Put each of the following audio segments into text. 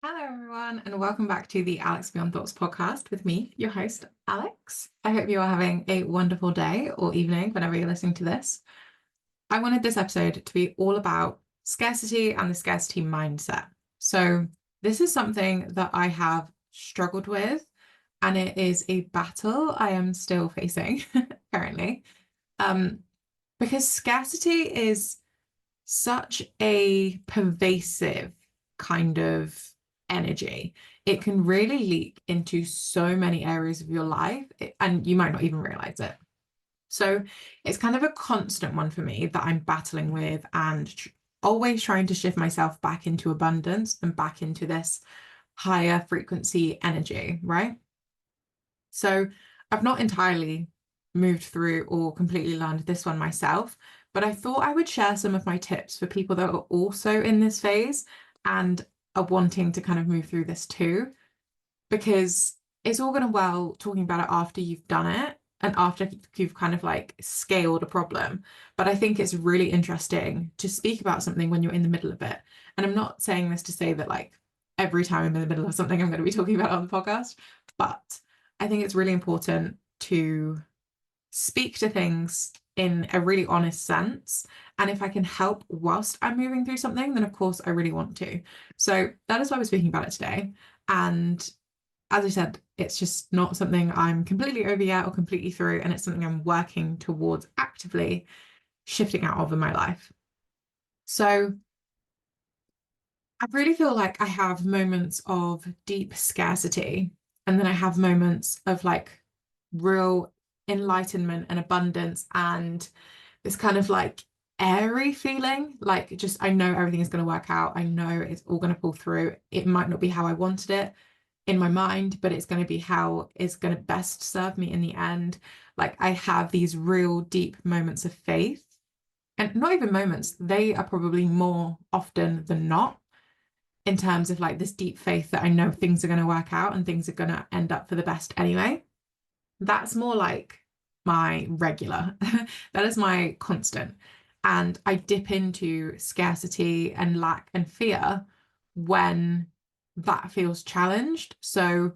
Hello, everyone, and welcome back to the Alex Beyond Thoughts podcast with me, your host, Alex. I hope you are having a wonderful day or evening whenever you're listening to this. I wanted this episode to be all about scarcity and the scarcity mindset. So, this is something that I have struggled with, and it is a battle I am still facing currently. Um, because scarcity is such a pervasive kind of energy. It can really leak into so many areas of your life, and you might not even realize it. So it's kind of a constant one for me that I'm battling with and always trying to shift myself back into abundance and back into this higher frequency energy, right? So I've not entirely moved through or completely learned this one myself, but I thought I would share some of my tips for people that are also in this phase and are wanting to kind of move through this too, because it's all going to well talking about it after you've done it and after you've kind of like scaled a problem. But I think it's really interesting to speak about something when you're in the middle of it. And I'm not saying this to say that like every time I'm in the middle of something, I'm going to be talking about it on the podcast, but I think it's really important to speak to things in a really honest sense. And if I can help whilst I'm moving through something, then of course I really want to. So that is why we're speaking about it today. And as I said, it's just not something I'm completely over yet or completely through. And it's something I'm working towards actively shifting out of in my life. So I really feel like I have moments of deep scarcity, and then I have moments of like real enlightenment and abundance and this kind of like airy feeling, like just I know everything is going to work out. I know it's all going to pull through. It might not be how I wanted it in my mind, but it's going to be how it's going to best serve me in the end. Like I have these real deep moments of faith, and not even moments, they are probably more often than not in terms of like this deep faith that I know things are going to work out and things are going to end up for the best anyway. That's more like my regular. That is my constant. And I dip into scarcity and lack and fear when that feels challenged. So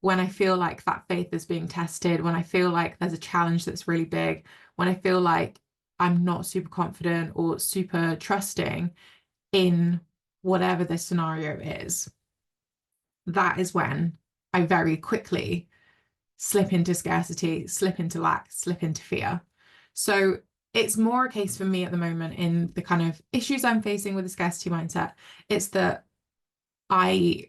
when I feel like that faith is being tested, when I feel like there's a challenge that's really big, when I feel like I'm not super confident or super trusting in whatever the scenario is, that is when I very quickly slip into scarcity, slip into lack, slip into fear. So it's more a case for me at the moment in the kind of issues I'm facing with the scarcity mindset. It's that I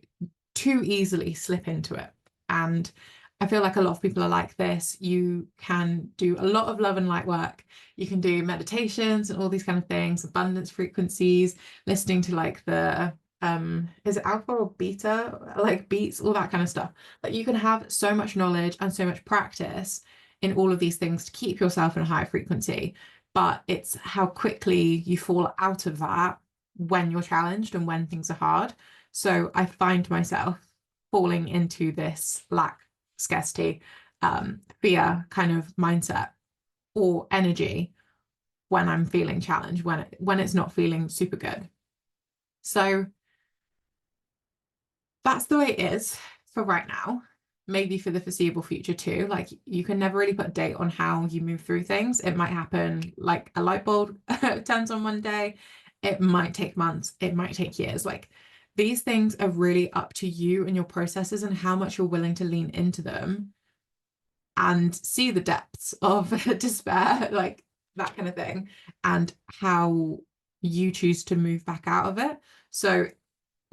too easily slip into it. And I feel like a lot of people are like this. You can do a lot of love and light work. You can do meditations and all these kind of things, abundance frequencies, listening to like the is it alpha or beta, like beats, all that kind of stuff. Like you can have so much knowledge and so much practice in all of these things to keep yourself in a high frequency, but it's how quickly you fall out of that when you're challenged and when things are hard. So I find myself falling into this lack, scarcity, fear kind of mindset or energy when I'm feeling challenged, when it's not feeling super good. So that's the way it is for right now. Maybe for the foreseeable future too. Like you can never really put a date on how you move through things. It might happen like a light bulb turns on one day. It might take months. It might take years. Like these things are really up to you and your processes and how much you're willing to lean into them and see the depths of despair, like that kind of thing, and how you choose to move back out of it. So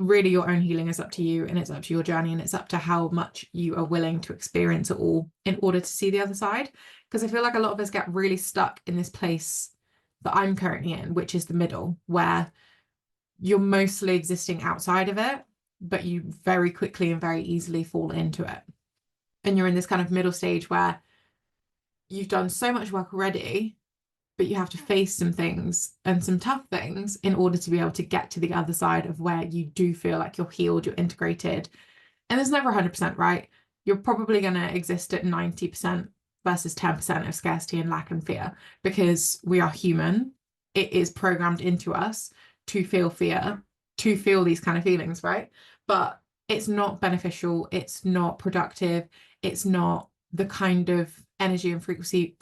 really your own healing is up to you, and it's up to your journey, and it's up to how much you are willing to experience it all in order to see the other side. Because I feel like a lot of us get really stuck in this place that I'm currently in, which is the middle, where you're mostly existing outside of it, but you very quickly and very easily fall into it. And you're in this kind of middle stage where you've done so much work already, but you have to face some things and some tough things in order to be able to get to the other side of where you do feel like you're healed, you're integrated. And there's never 100% right. You're probably going to exist at 90% versus 10% of scarcity and lack and fear because we are human. It is programmed into us to feel fear, to feel these kind of feelings, right? but it's not beneficial, it's not productive, it's not the kind of energy and frequency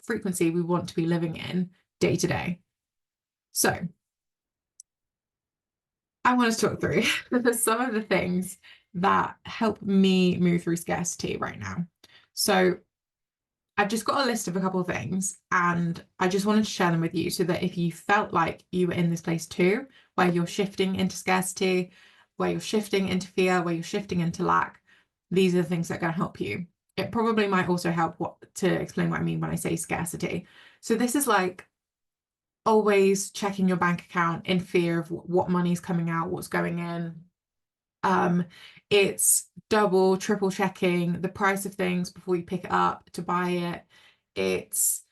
we want to be living in day to day. So I want to talk through some of the things that help me move through scarcity right now. So I've just got a list of a couple of things, and I just wanted to share them with you so that if you felt like you were in this place too, where you're shifting into scarcity, where you're shifting into fear, where you're shifting into lack, these are the things that are going to help you. It probably might also help to explain what I mean when I say scarcity. So this is like always checking your bank account in fear of what money's coming out, what's going in. It's double, triple checking the price of things before you pick it up to buy it. It's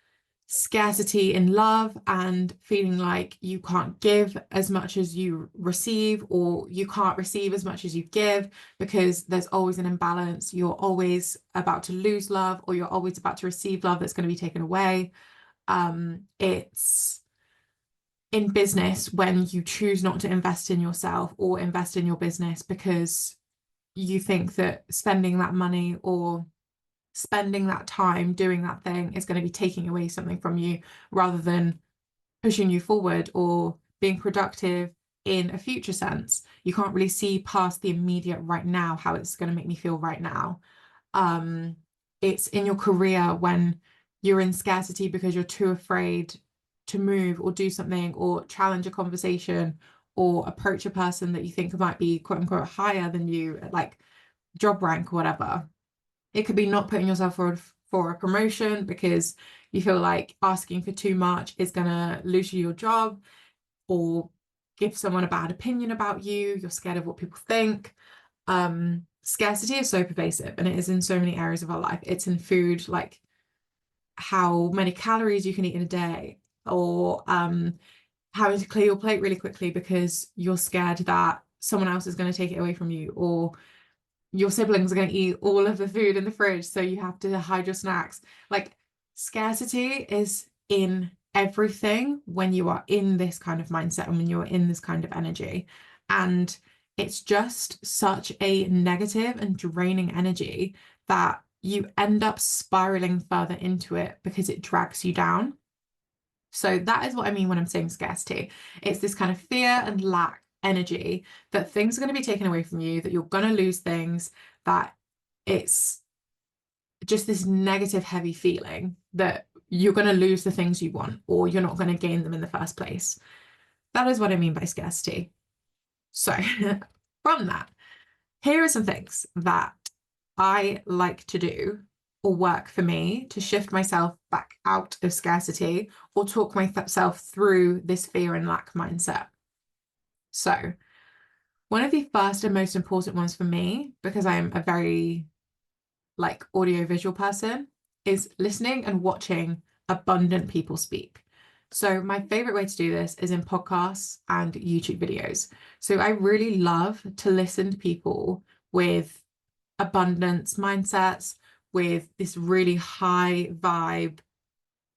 scarcity in love and feeling like you can't give as much as you receive, or you can't receive as much as you give because there's always an imbalance. You're always about to lose love, or you're always about to receive love that's going to be taken away. It's in business when you choose not to invest in yourself or invest in your business because you think that spending that money or spending that time doing that thing is going to be taking away something from you rather than pushing you forward or being productive in a future sense. You can't really see past the immediate right now, how it's going to make me feel right now. It's in your career when you're in scarcity because you're too afraid to move or do something or challenge a conversation or approach a person that you think might be quote unquote higher than you, like job rank or whatever. It could be not putting yourself forward for a promotion because you feel like asking for too much is going to lose you your job or give someone a bad opinion about you. You're scared of what people think. Scarcity is so pervasive, and it is in so many areas of our life. It's in food, like how many calories you can eat in a day, or having to clear your plate really quickly because you're scared that someone else is going to take it away from you, or your siblings are going to eat all of the food in the fridge, so you have to hide your snacks. Like, scarcity is in everything when you are in this kind of mindset and when you're in this kind of energy. And it's just such a negative and draining energy that you end up spiraling further into it because it drags you down. So that is what I mean when I'm saying scarcity. It's this kind of fear and lack energy that things are going to be taken away from you, that you're going to lose things, that it's just this negative, heavy feeling that you're going to lose the things you want or you're not going to gain them in the first place. That is what I mean by scarcity. So from that, here are some things that I like to do or work for me to shift myself back out of scarcity or talk myself through this fear and lack mindset. So one of the first and most important ones for me, because I'm a very like audio-visual person, is listening and watching abundant people speak. So my favorite way to do this is in podcasts and YouTube videos. So I really love to listen to people with abundance mindsets, with this really high vibe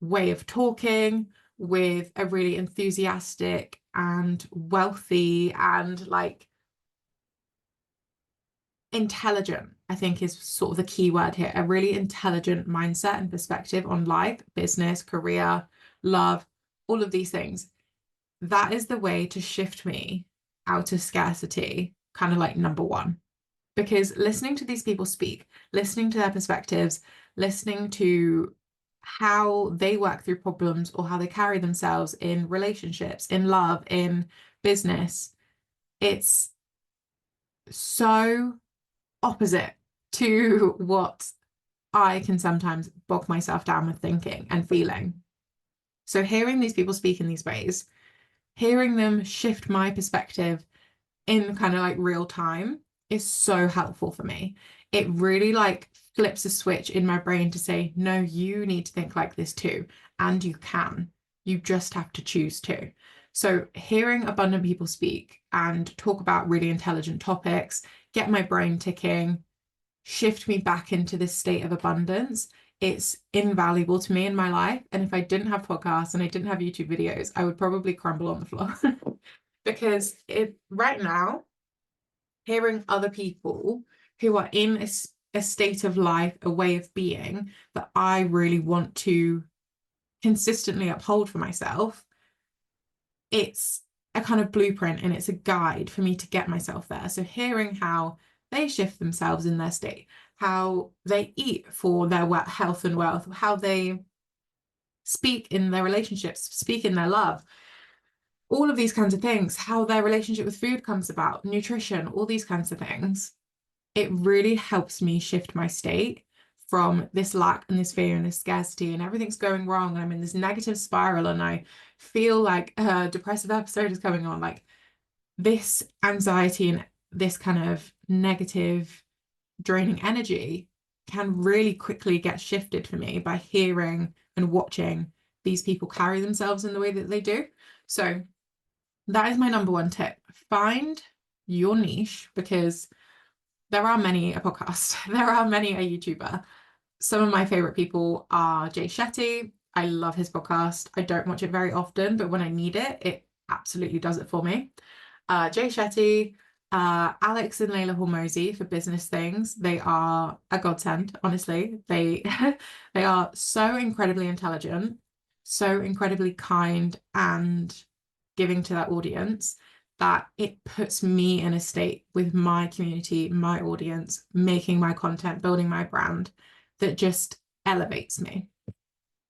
way of talking, with a really enthusiastic and wealthy and like intelligent, I think is sort of the key word here, a really intelligent mindset and perspective on life, business, career, love, all of these things. That is the way to shift me out of scarcity, kind of like number one. Because listening to these people speak, listening to their perspectives, listening to how they work through problems or how they carry themselves in relationships, in love, in business, it's so opposite to what I can sometimes bog myself down with thinking and feeling. So hearing these people speak in these ways, hearing them shift my perspective in kind of like real time is so helpful for me. It really like flips a switch in my brain to say, no, you need to think like this too. And you can. You just have to choose to. So hearing abundant people speak and talk about really intelligent topics, get my brain ticking, shift me back into this state of abundance. It's invaluable to me in my life. And if I didn't have podcasts and I didn't have YouTube videos, I would probably crumble on the floor because right now, hearing other people who are in a state of life, a way of being that I really want to consistently uphold for myself, it's a kind of blueprint and it's a guide for me to get myself there. So hearing how they shift themselves in their state, how they eat for their health and wealth, how they speak in their relationships, speak in their love, all of these kinds of things, how their relationship with food comes about, nutrition, all these kinds of things, it really helps me shift my state from this lack and this fear and this scarcity and everything's going wrong and I'm in this negative spiral and I feel like a depressive episode is coming on. Like this anxiety and this kind of negative draining energy can really quickly get shifted for me by hearing and watching these people carry themselves in the way that they do. So that is my number one tip. Find your niche, because there are many a podcast, there are many a YouTuber. Some of my favorite people are Jay Shetty. I love his podcast. I don't watch it very often, but when I need it, it absolutely does it for me. Jay Shetty, Alex and Layla Hormozi for business things. They are a godsend, honestly. They they are so incredibly intelligent, so incredibly kind and giving to that audience that it puts me in a state with my community, my audience, making my content, building my brand that just elevates me.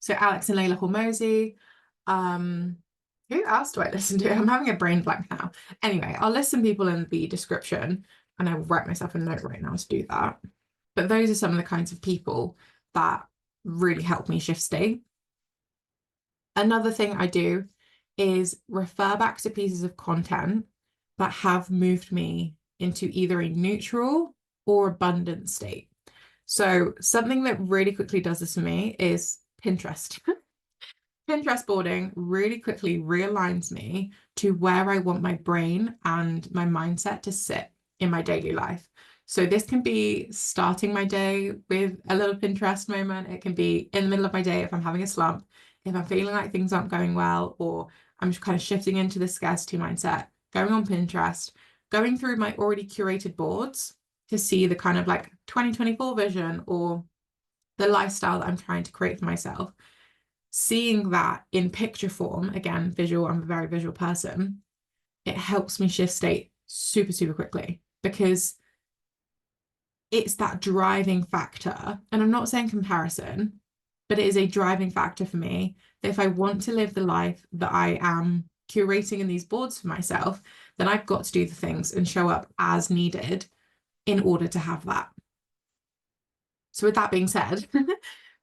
So Alex and Layla Hormozi. Who else do I listen to? I'm having a brain blank now. Anyway, I'll list some people in the description and I will write myself a note right now to do that. But those are some of the kinds of people that really help me shift state. Another thing I do is refer back to pieces of content that have moved me into either a neutral or abundant state. So something that really quickly does this for me is Pinterest. Pinterest boarding really quickly realigns me to where I want my brain and my mindset to sit in my daily life. So this can be starting my day with a little Pinterest moment. It can be in the middle of my day if I'm having a slump, if I'm feeling like things aren't going well, or I'm just kind of shifting into the scarcity mindset, going on Pinterest, going through my already curated boards to see the kind of like 2024 vision or the lifestyle that I'm trying to create for myself. Seeing that in picture form, again, visual, I'm a very visual person, it helps me shift state super, super quickly because it's that driving factor. And I'm not saying comparison, but it is a driving factor for me that if I want to live the life that I am curating in these boards for myself, then I've got to do the things and show up as needed in order to have that. So with that being said,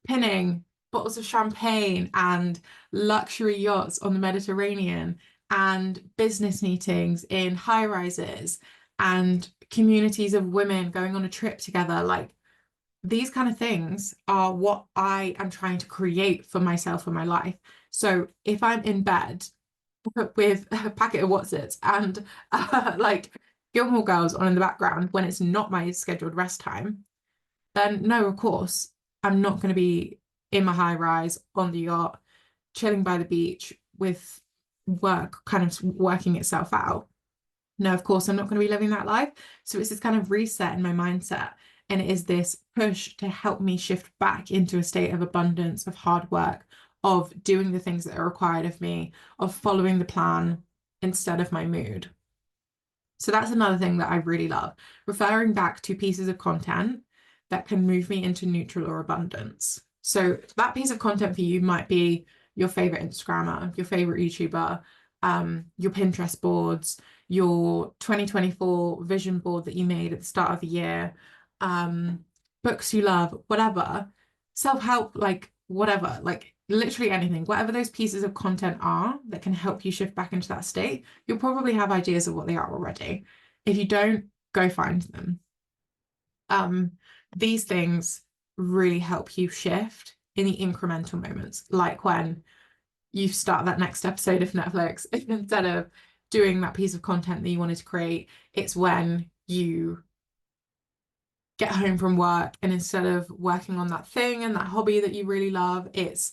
pinning bottles of champagne and luxury yachts on the Mediterranean and business meetings in high rises and communities of women going on a trip together, like these kind of things are what I am trying to create for myself and my life. So if I'm in bed with a packet of Wotsits and like Gilmore Girls on in the background when it's not my scheduled rest time, then no, of course, I'm not going to be in my high rise on the yacht, chilling by the beach with work kind of working itself out. No, of course, I'm not going to be living that life. So it's this kind of reset in my mindset. And it is this push to help me shift back into a state of abundance, of hard work, of doing the things that are required of me, of following the plan instead of my mood. So that's another thing that I really love, referring back to pieces of content that can move me into neutral or abundance. So that piece of content for you might be your favorite Instagrammer, your favorite YouTuber, your Pinterest boards, your 2024 vision board that you made at the start of the year, books you love, whatever, self-help, like whatever, like literally anything, whatever those pieces of content are that can help you shift back into that state, you'll probably have ideas of what they are already. If you don't, go find them. These things really help you shift in the incremental moments, like when you start that next episode of Netflix, instead of doing that piece of content that you wanted to create, it's when you get home from work and instead of working on that thing and that hobby that you really love, it's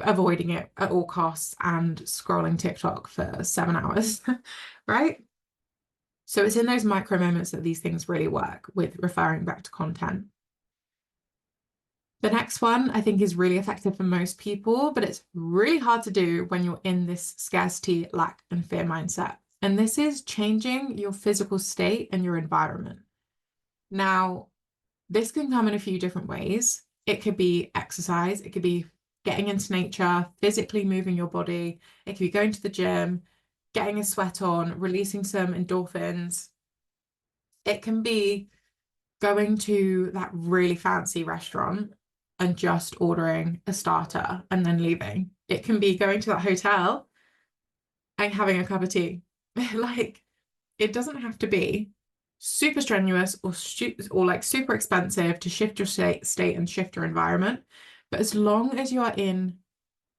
avoiding it at all costs and scrolling TikTok for 7 hours, right? So it's in those micro moments that these things really work with referring back to content. The next one I think is really effective for most people, but it's really hard to do when you're in this scarcity, lack, and fear mindset. And this is changing your physical state and your environment. Now, this can come in a few different ways. It could be exercise, it could be getting into nature, physically moving your body, it could be going to the gym, getting a sweat on, releasing some endorphins. It can be going to that really fancy restaurant and just ordering a starter and then leaving. It can be going to that hotel and having a cup of tea. Like, it doesn't have to be super strenuous or like super expensive to shift your state and shift your environment. But as long as you are in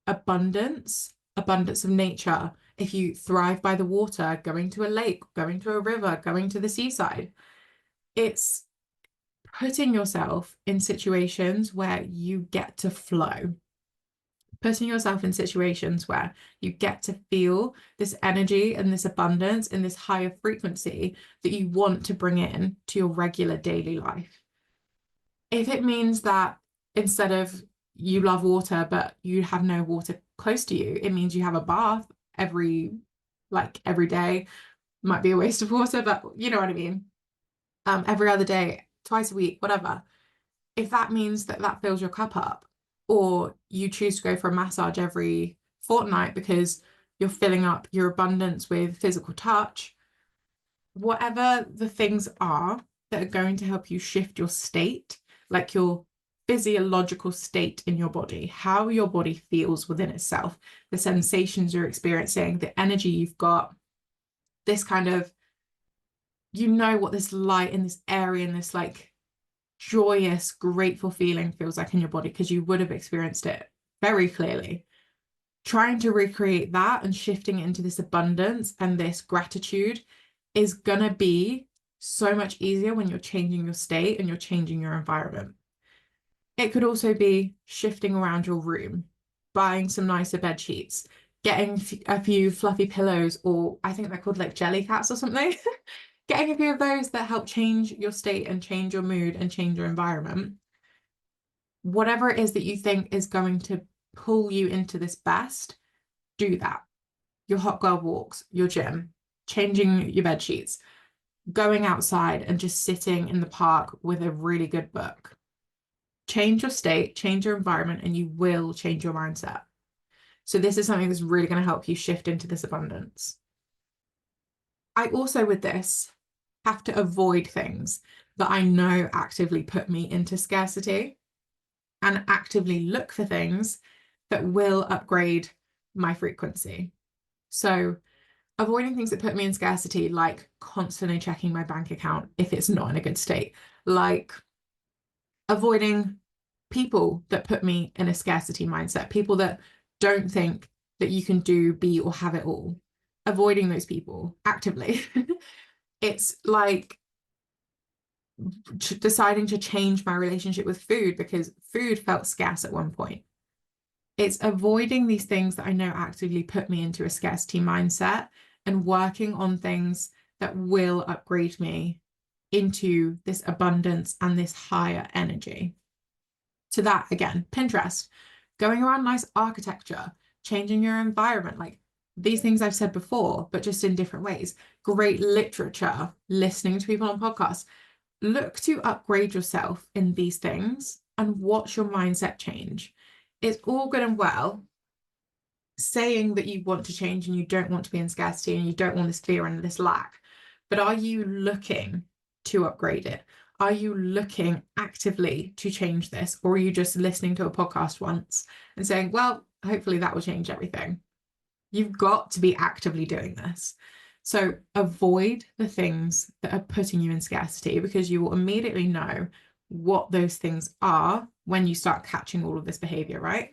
abundance of nature, if you thrive by the water, going to a lake, going to a river, going to the seaside, it's putting yourself in situations where you get to flow, putting yourself in situations where you get to feel this energy and this abundance and this higher frequency that you want to bring in to your regular daily life. If it means that instead of you love water, but you have no water close to you, it means you have a bath every day. Might be a waste of water, but you know what I mean. Every other day, twice a week, whatever. If that means that that fills your cup up, or you choose to go for a massage every fortnight because you're filling up your abundance with physical touch, whatever the things are that are going to help you shift your state, like your physiological state in your body, how your body feels within itself, the sensations you're experiencing, the energy you've got, this kind of, what this light in this area and this like joyous, grateful feeling feels like in your body because you would have experienced it very clearly. Trying to recreate that and shifting into this abundance and this gratitude is going to be so much easier when you're changing your state and you're changing your environment. It could also be shifting around your room, buying some nicer bed sheets, getting a few fluffy pillows, or I think they're called like jelly cats or something. Getting a few of those that help change your state and change your mood and change your environment. Whatever it is that you think is going to pull you into this best, do that. Your hot girl walks, your gym, changing your bed sheets, going outside and just sitting in the park with a really good book. Change your state, change your environment, and you will change your mindset. So this is something that's really going to help you shift into this abundance. I also, with this, have to avoid things that I know actively put me into scarcity and actively look for things that will upgrade my frequency. So avoiding things that put me in scarcity, like constantly checking my bank account if it's not in a good state, like avoiding people that put me in a scarcity mindset, people that don't think that you can do, be, or have it all. Avoiding those people actively. It's like deciding to change my relationship with food because food felt scarce at one point. It's avoiding these things that I know actively put me into a scarcity mindset and working on things that will upgrade me into this abundance and this higher energy. To that, again, Pinterest, going around nice architecture, changing your environment, like these things I've said before, but just in different ways. Great literature, listening to people on podcasts. Look to upgrade yourself in these things and watch your mindset change. It's all good and well saying that you want to change and you don't want to be in scarcity and you don't want this fear and this lack, but are you looking to upgrade it? Are you looking actively to change this? Or are you just listening to a podcast once and saying, well, hopefully that will change everything? You've got to be actively doing this. So avoid the things that are putting you in scarcity because you will immediately know what those things are when you start catching all of this behavior, right?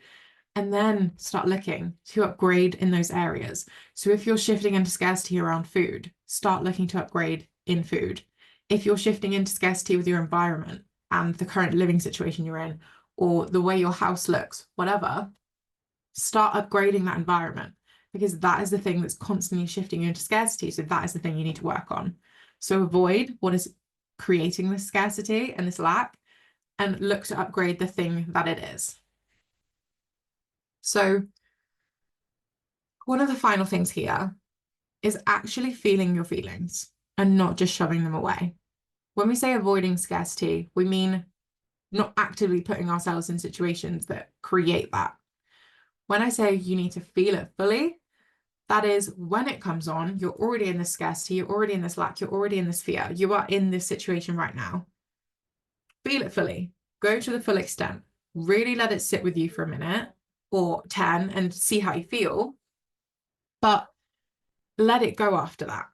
And then start looking to upgrade in those areas. So if you're shifting into scarcity around food, start looking to upgrade in food. If you're shifting into scarcity with your environment and the current living situation you're in, or the way your house looks, whatever, start upgrading that environment because that is the thing that's constantly shifting you into scarcity. So that is the thing you need to work on. So avoid what is creating this scarcity and this lack, and look to upgrade the thing that it is. So one of the final things here is actually feeling your feelings and not just shoving them away. When we say avoiding scarcity, we mean not actively putting ourselves in situations that create that. When I say you need to feel it fully, that is when it comes on, you're already in this scarcity, you're already in this lack, you're already in this fear, you are in this situation right now. Feel it fully, go to the full extent, really let it sit with you for a minute or 10 and see how you feel, but let it go after that.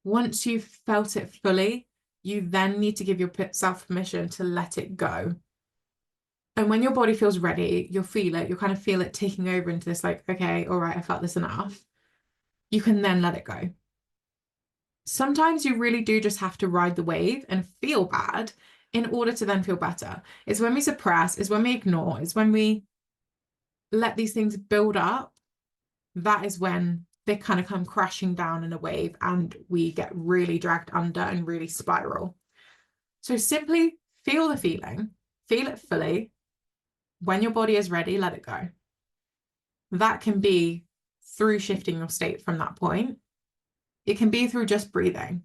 Once you've felt it fully, you then need to give yourself permission to let it go. And when your body feels ready, you'll feel it, you'll kind of feel it taking over into this like, okay, all right, I felt this enough. You can then let it go. Sometimes you really do just have to ride the wave and feel bad in order to then feel better. It's when we suppress, it's when we ignore, it's when we let these things build up, that is when they kind of come crashing down in a wave and we get really dragged under and really spiral. So simply feel the feeling, feel it fully. When your body is ready, let it go. That can be through shifting your state from that point. It can be through just breathing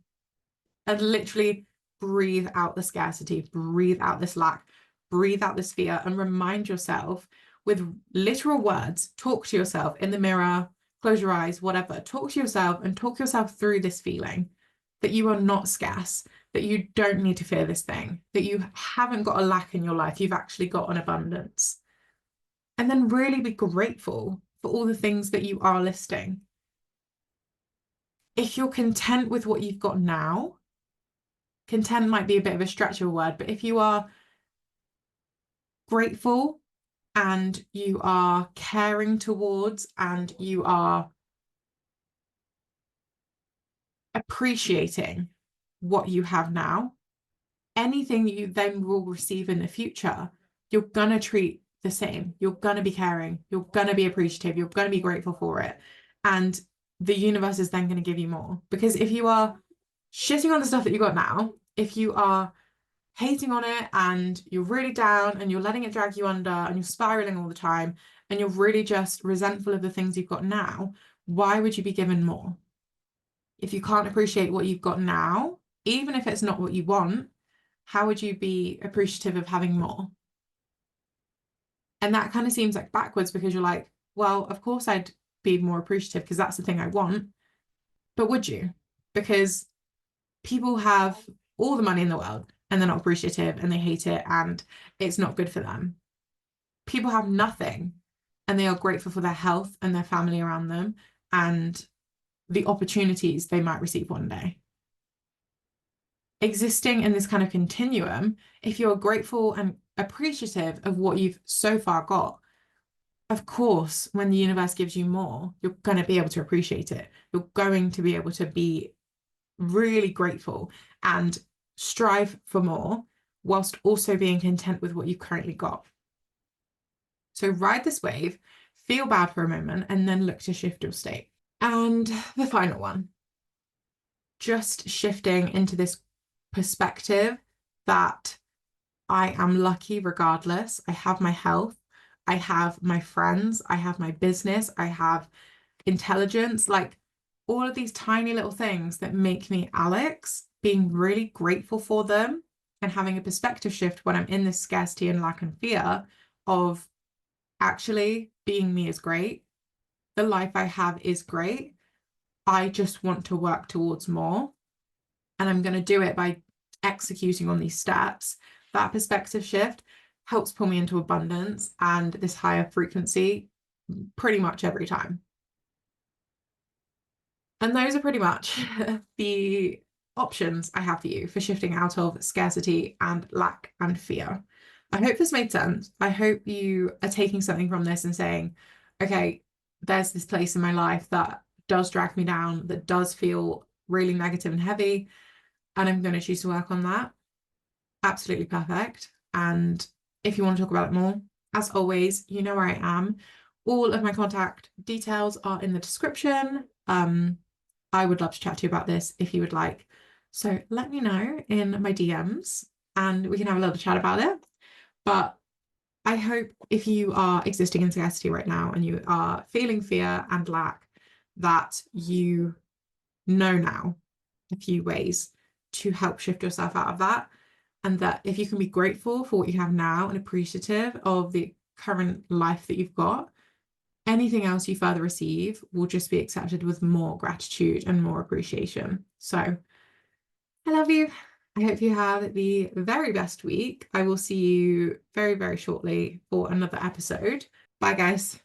and literally breathe out the scarcity, breathe out this lack, breathe out this fear, and remind yourself with literal words, talk to yourself in the mirror, close your eyes, whatever, talk to yourself and talk yourself through this feeling that you are not scarce, that you don't need to fear this thing, that you haven't got a lack in your life, you've actually got an abundance. And then really be grateful for all the things that you are listing. If you're content with what you've got now, content might be a bit of a stretch of a word, but if you are grateful and you are caring towards and you are appreciating what you have now, anything you then will receive in the future, you're going to treat the same. You're going to be caring. You're going to be appreciative. You're going to be grateful for it. And the universe is then going to give you more. Because if you are shitting on the stuff that you got now, if you are hating on it and you're really down and you're letting it drag you under and you're spiraling all the time and you're really just resentful of the things you've got now, why would you be given more? If you can't appreciate what you've got now, even if it's not what you want, how would you be appreciative of having more? And that kind of seems like backwards because you're like, well, of course I'd be more appreciative because that's the thing I want. But would you? Because people have all the money in the world and they're not appreciative and they hate it and it's not good for them. People have nothing and they are grateful for their health and their family around them and the opportunities they might receive one day. Existing in this kind of continuum, if you're grateful and appreciative of what you've so far got, of course, when the universe gives you more, you're going to be able to appreciate it. You're going to be able to be really grateful and strive for more whilst also being content with what you've currently got. So ride this wave, feel bad for a moment, and then look to shift your state. And the final one, just shifting into this perspective that I am lucky regardless. I have my health, I have my friends, I have my business, I have intelligence, like all of these tiny little things that make me Alex, being really grateful for them and having a perspective shift when I'm in this scarcity and lack and fear of actually being me is great. The life I have is great. I just want to work towards more. And I'm going to do it by executing on these steps. That perspective shift helps pull me into abundance and this higher frequency pretty much every time. And those are pretty much the options I have for you for shifting out of scarcity and lack and fear. I hope this made sense. I hope you are taking something from this and saying, okay, there's this place in my life that does drag me down, that does feel really negative and heavy, and I'm going to choose to work on that. Absolutely perfect. And if you want to talk about it more, as always, you know where I am. All of my contact details are in the description. I would love to chat to you about this if you would like. So let me know in my DMs and we can have a little chat about it. But I hope if you are existing in scarcity right now and you are feeling fear and lack, that you know now a few ways to help shift yourself out of that. And that if you can be grateful for what you have now and appreciative of the current life that you've got, anything else you further receive will just be accepted with more gratitude and more appreciation. So I love you. I hope you have the very best week. I will see you very, very shortly for another episode. Bye, guys.